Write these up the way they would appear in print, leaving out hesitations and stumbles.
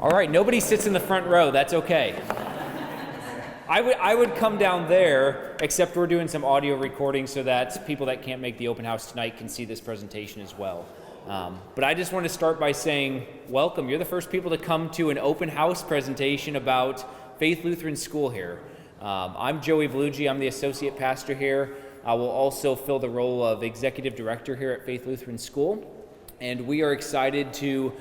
All right, nobody sits in the front row. That's okay. I would come down there, except we're doing some audio recording so that people that can't make the open house tonight can see this presentation as well. But I just want to start by saying, welcome. You're the first people to come to an open house presentation about Faith Lutheran School here. I'm Joey Vellugi. I'm the associate pastor here. I will also fill the role of executive director here at Faith Lutheran School. And we are excited to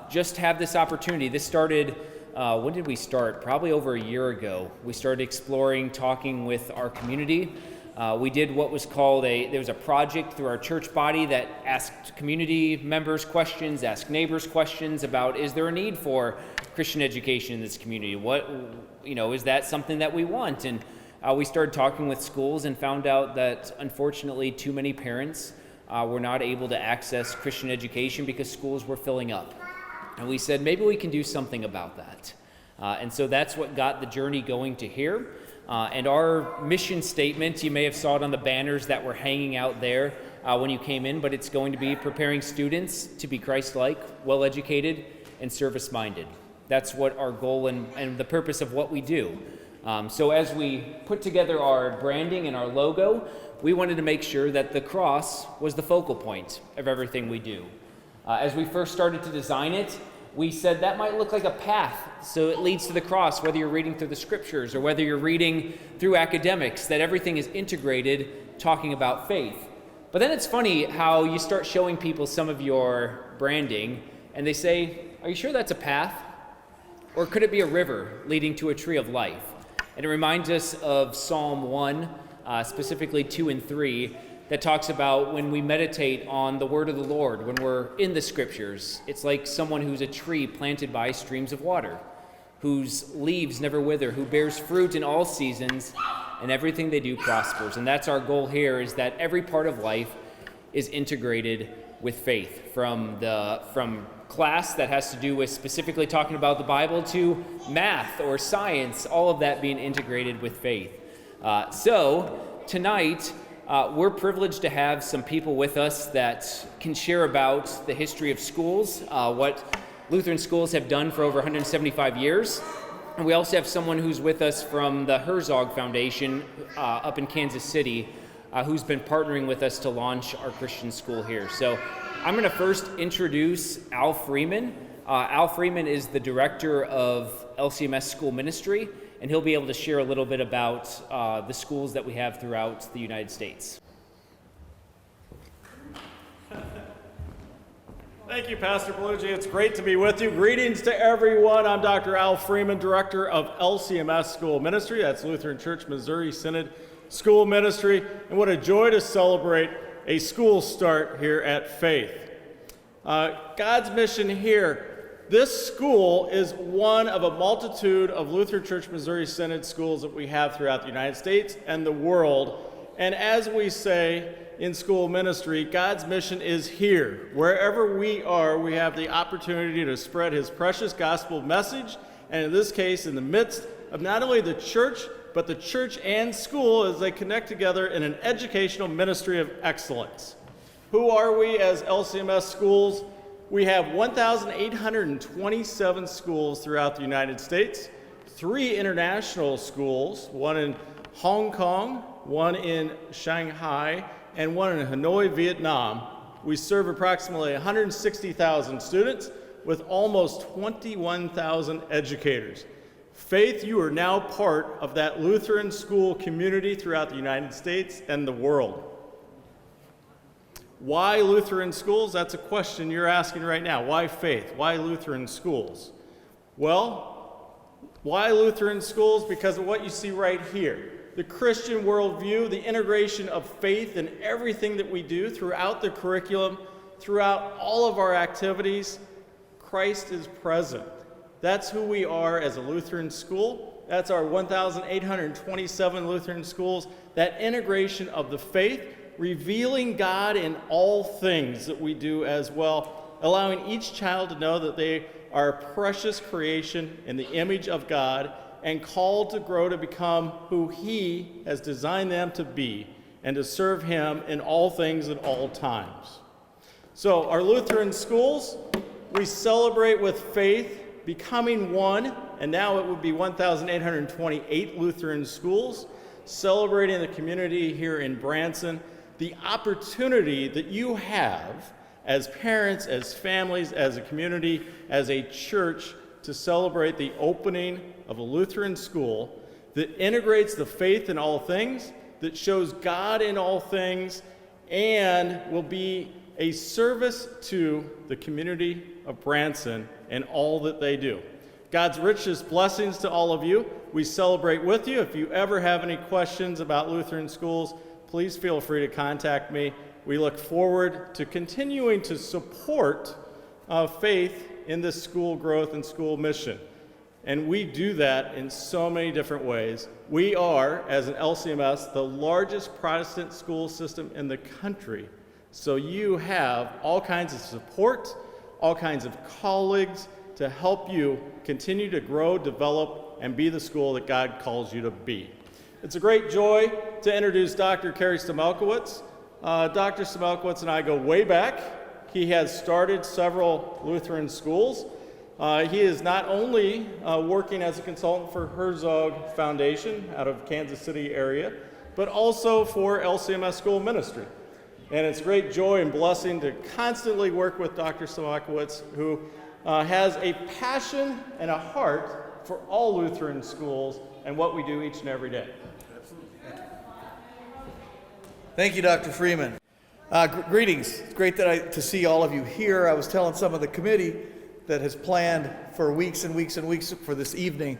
just have this opportunity. This started, when did we start? Probably over a year ago. We started exploring, talking with our community. We did what was called there was a project through our church body that asked community members questions, asked neighbors questions about, is there a need for Christian education in this community? Is that something that we want? And we started talking with schools and found out that unfortunately too many parents were not able to access Christian education because schools were filling up. And we said, maybe we can do something about that. And so that's what got the journey going to here. And our mission statement, you may have saw it on the banners that were hanging out there when you came in, but it's going to be preparing students to be Christ-like, well-educated, and service-minded. That's what our goal and the purpose of what we do. So as we put together our branding and our logo, we wanted to make sure that the cross was the focal point of everything we do. As we first started to design it, we said that might look like a path, so it leads to the cross, whether you're reading through the scriptures or whether you're reading through academics, that everything is integrated, talking about faith. But then it's funny how you start showing people some of your branding, and they say, are you sure that's a path? Or could it be a river leading to a tree of life? And it reminds us of Psalm 1, specifically 2 and 3, that talks about when we meditate on the word of the Lord, when we're in the scriptures, it's like someone who's a tree planted by streams of water, whose leaves never wither, who bears fruit in all seasons, and everything they do prospers. And that's our goal here, is that every part of life is integrated with faith, from class that has to do with specifically talking about the Bible to math or science, all of that being integrated with faith. So tonight, we're privileged to have some people with us that can share about the history of schools, what Lutheran schools have done for over 175 years. And we also have someone who's with us from the Herzog Foundation up in Kansas City, who's been partnering with us to launch our Christian school here. So I'm going to first introduce Al Freeman. Al Freeman is the director of LCMS School Ministry, and he'll be able to share a little bit about the schools that we have throughout the United States. Thank you, Pastor Vellugi. It's great to be with you. Greetings to everyone. I'm Dr. Al Freeman, director of LCMS School Ministry. That's Lutheran Church Missouri Synod School Ministry. And what a joy to celebrate a school start here at Faith. God's mission here. This school is one of a multitude of Lutheran Church Missouri Synod schools that we have throughout the United States and the world. And as we say in school ministry, God's mission is here. Wherever we are, we have the opportunity to spread his precious gospel message, and in this case, in the midst of not only the church, but the church and school as they connect together in an educational ministry of excellence. Who are we as LCMS schools? We have 1,827 schools throughout the United States, 3 international schools, one in Hong Kong, one in Shanghai, and one in Hanoi, Vietnam. We serve approximately 160,000 students with almost 21,000 educators. Faith, you are now part of that Lutheran school community throughout the United States and the world. Why Lutheran schools? That's a question you're asking right now. Why Faith? Why Lutheran schools? Well, why Lutheran schools? Because of what you see right here. The Christian worldview, the integration of faith in everything that we do throughout the curriculum, throughout all of our activities. Christ is present. That's who we are as a Lutheran school. That's our 1,827 Lutheran schools. That integration of the faith, revealing God in all things that we do as well, allowing each child to know that they are a precious creation in the image of God and called to grow to become who he has designed them to be and to serve him in all things at all times. So our Lutheran schools, we celebrate with faith becoming one, and now it would be 1,828 Lutheran schools, celebrating the community here in Branson, the opportunity that you have as parents, as families, as a community, as a church, to celebrate the opening of a Lutheran school that integrates the faith in all things, that shows God in all things, and will be a service to the community of Branson and all that they do. God's richest blessings to all of you. We celebrate with you. If you ever have any questions about Lutheran schools, please feel free to contact me. We look forward to continuing to support faith in this school growth and school mission. And we do that in so many different ways. We are, as an LCMS, the largest Protestant school system in the country. So you have all kinds of support, all kinds of colleagues to help you continue to grow, develop, and be the school that God calls you to be. It's a great joy to introduce Dr. Kerry Stamelkowitz. Dr. Stamelkowitz and I go way back. He has started several Lutheran schools. He is not only working as a consultant for Herzog Foundation out of Kansas City area, but also for LCMS School Ministry. And it's a great joy and blessing to constantly work with Dr. Stamelkowitz, who has a passion and a heart for all Lutheran schools and what we do each and every day. Thank you, Dr. Freeman. Greetings. It's great to see all of you here. I was telling some of the committee that has planned for weeks and weeks and weeks for this evening,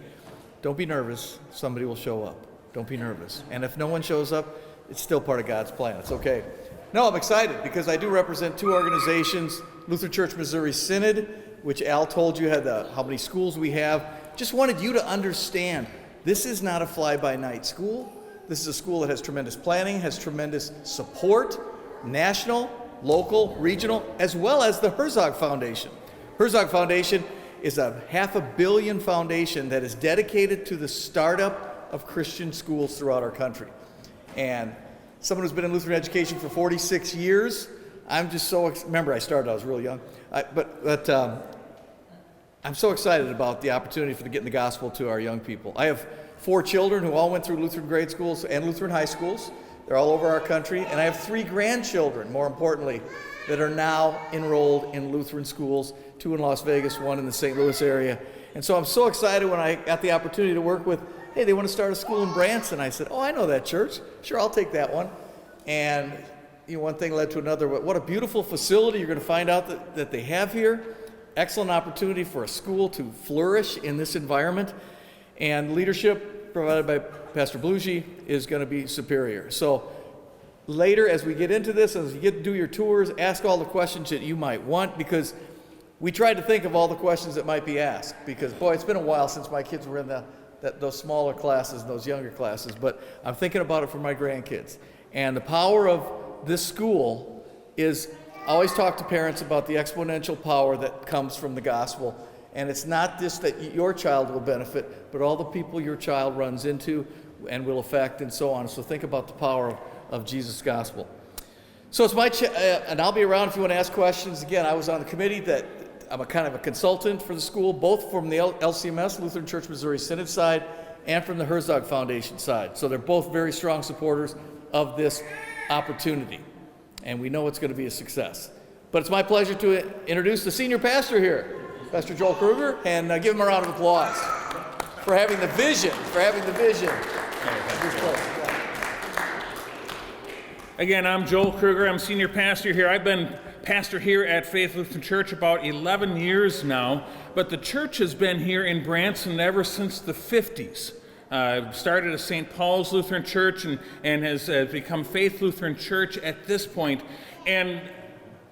don't be nervous. Somebody will show up. Don't be nervous. And if no one shows up, it's still part of God's plan. It's okay. No, I'm excited because I do represent two organizations, Lutheran Church Missouri Synod, which Al told you had how many schools we have. Just wanted you to understand, this is not a fly-by-night school. This is a school that has tremendous planning, has tremendous support, national, local, regional, as well as the Herzog Foundation. Herzog Foundation is a $500 million foundation that is dedicated to the startup of Christian schools throughout our country. And someone who's been in Lutheran education for 46 years, I'm just so, remember I started, I was real young, but I'm so excited about the opportunity for getting the gospel to our young people. I have 4 children who all went through Lutheran grade schools and Lutheran high schools. They're all over our country. And I have 3 grandchildren, more importantly, that are now enrolled in Lutheran schools, 2 in Las Vegas, 1 in the St. Louis area. And so I'm so excited when I got the opportunity to work with, hey, they want to start a school in Branson. I said, oh, I know that church. Sure, I'll take that one. And one thing led to another. But what a beautiful facility you're going to find out that they have here. Excellent opportunity for a school to flourish in this environment. And leadership provided by Pastor Blugy is going to be superior. So later, as we get into this, as you get to do your tours, ask all the questions that you might want, because we tried to think of all the questions that might be asked. Because, boy, it's been a while since my kids were in those smaller classes and those younger classes, but I'm thinking about it for my grandkids. And the power of this school is, I always talk to parents about the exponential power that comes from the gospel. And it's not just that your child will benefit, but all the people your child runs into and will affect and so on. So think about the power of Jesus' gospel. So it's my, and I'll be around if you want to ask questions. Again, I was on the committee that I'm a kind of a consultant for the school, both from the LCMS, Lutheran Church Missouri Synod side, and from the Herzog Foundation side. So they're both very strong supporters of this opportunity. And we know it's going to be a success. But it's my pleasure to introduce the senior pastor here, Pastor Joel Kruger, and give him a round of applause for having the vision, Again, I'm Joel Kruger. I'm senior pastor here. I've been pastor here at Faith Lutheran Church about 11 years now, but the church has been here in Branson ever since the 50s. Started as St. Paul's Lutheran Church and has become Faith Lutheran Church at this point. And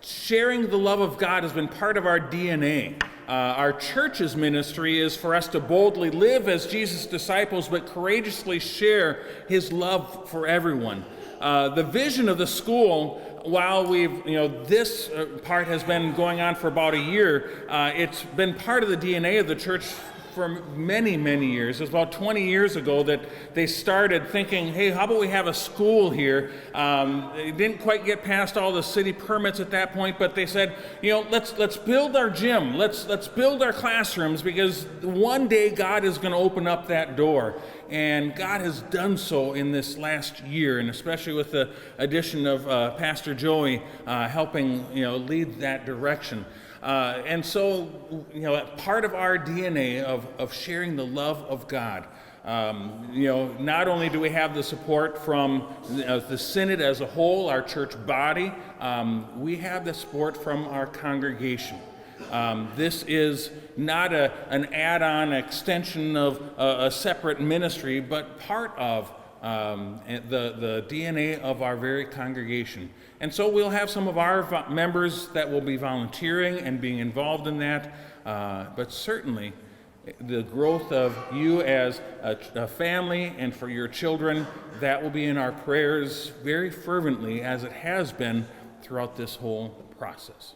sharing the love of God has been part of our DNA. Our church's ministry is for us to boldly live as Jesus' disciples, but courageously share his love for everyone. The vision of the school, while this part has been going on for about a year, it's been part of the DNA of the church for many, many years. It was about 20 years ago that they started thinking, hey, how about we have a school here? They didn't quite get past all the city permits at that point, but they said, let's build our gym, let's build our classrooms, because one day God is going to open up that door. And God has done so in this last year, and especially with the addition of Pastor Joey helping lead that direction. And so, part of our DNA of sharing the love of God, not only do we have the support from the Synod as a whole, our church body, we have the support from our congregation. This is not an add-on extension of a separate ministry, but part of the DNA of our very congregation. And so we'll have some of our members that will be volunteering and being involved in that, but certainly the growth of you as a family and for your children, that will be in our prayers very fervently, as it has been throughout this whole process.